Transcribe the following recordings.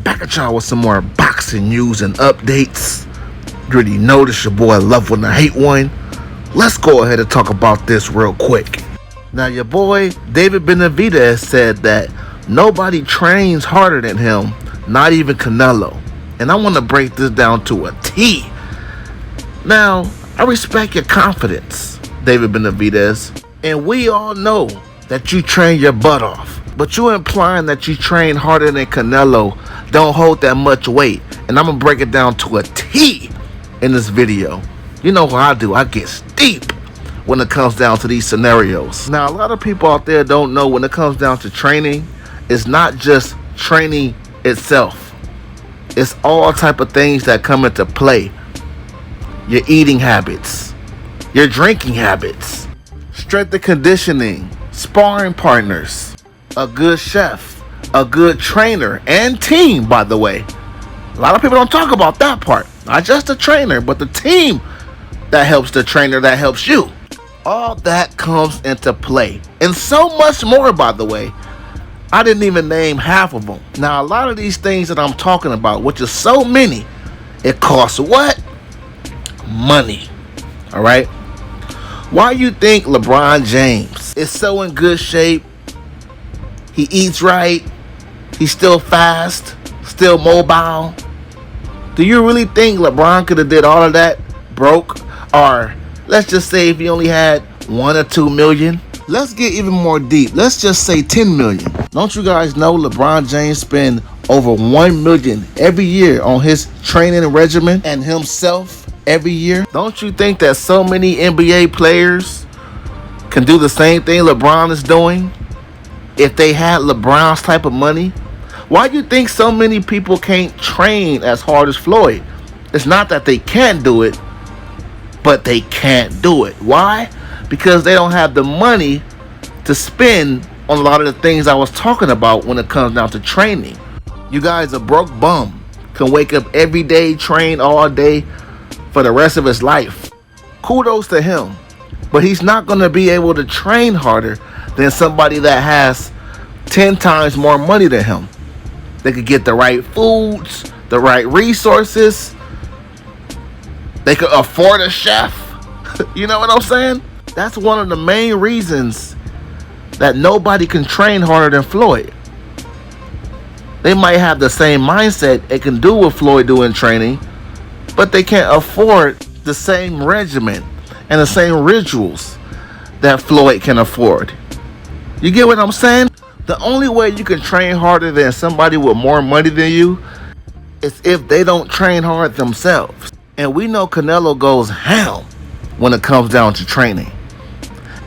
Back at y'all with some more boxing news and updates. You already know this your boy Love One to Hate One. Let's go ahead and talk about this real quick. Now your boy David Benavidez said that nobody trains harder than him, not even Canelo. And I want to break this down to a T. Now, I respect your confidence, David Benavidez. And we all know that you train your butt off. But you implying that you train harder than Canelo, don't hold that much weight. And I'm going to break it down to a T in this video. You know what I do. I get steep when it comes down to these scenarios. Now, a lot of people out there don't know when it comes down to training, it's not just training itself. It's all type of things that come into play. Your eating habits, your drinking habits, strength and conditioning, sparring partners, a good chef, a good trainer, and team, by the way. A lot of people don't talk about that part. Not just the trainer, but the team that helps the trainer, that helps you. All that comes into play. And so much more, by the way. I didn't even name half of them. Now, a lot of these things that I'm talking about, which is so many, it costs what? Money. All right? Why you think LeBron James is so in good shape? He eats right. He's still fast, still mobile. Do you really think LeBron could have did all of that broke? Or let's just say if he only had 1 or 2 million. Let's get even more deep. Let's just say 10 million. Don't you guys know LeBron James spend over 1 million every year on his training regimen and himself every year? Don't you think that so many NBA players can do the same thing LeBron is doing if they had LeBron's type of money? Why do you think so many people can't train as hard as Floyd? It's not that they can't do it, but they can't do it. Why? Because they don't have the money to spend on a lot of the things I was talking about when it comes down to training. You guys, a broke bum can wake up every day, train all day for the rest of his life. Kudos to him. But he's not going to be able to train harder than somebody that has 10 times more money than him. They could get the right foods, the right resources. They could afford a chef. You know what I'm saying? That's one of the main reasons that nobody can train harder than Floyd. They might have the same mindset they can do what Floyd do in training, but they can't afford the same regimen and the same rituals that Floyd can afford. You get what I'm saying? The only way you can train harder than somebody with more money than you is if they don't train hard themselves. And we know Canelo goes ham when it comes down to training.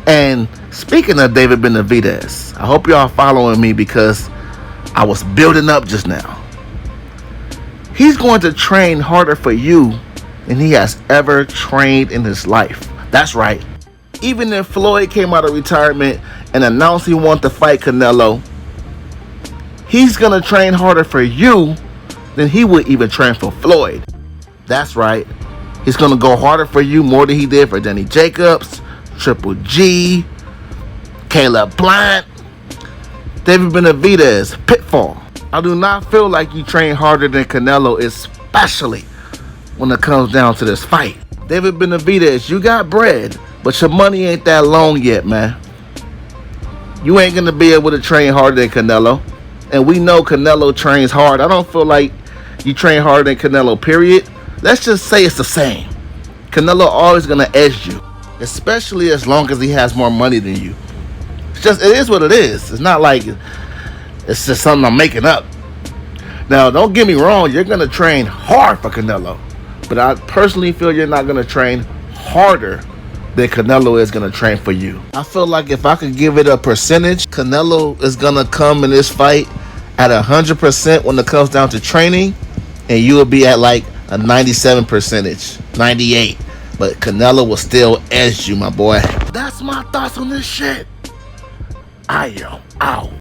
And speaking of David Benavidez, I hope y'all following me because I was building up just now. He's going to train harder for you than he has ever trained in his life. That's right. Even if Floyd came out of retirement and announced he wanted to fight Canelo, he's going to train harder for you than he would even train for Floyd. That's right. He's going to go harder for you more than he did for Danny Jacobs, Triple G, Caleb Plant, David Benavidez, Pitfall. I do not feel like you train harder than Canelo, especially when it comes down to this fight. David Benavidez, you got bread, but your money ain't that long yet, man. You ain't going to be able to train harder than Canelo. And we know Canelo trains hard. I don't feel like you train harder than Canelo, period. Let's just say it's the same. Canelo always going to edge you, especially as long as he has more money than you. It is what it is. It's not like it's just something I'm making up. Now, don't get me wrong. You're going to train hard for Canelo. But I personally feel you're not going to train harder than Canelo is going to train for you. I feel like if I could give it a percentage, Canelo is going to come in this fight at 100% when it comes down to training. And you will be at like a 97%, 98. But Canelo will still edge you, my boy. That's my thoughts on this shit. I am out.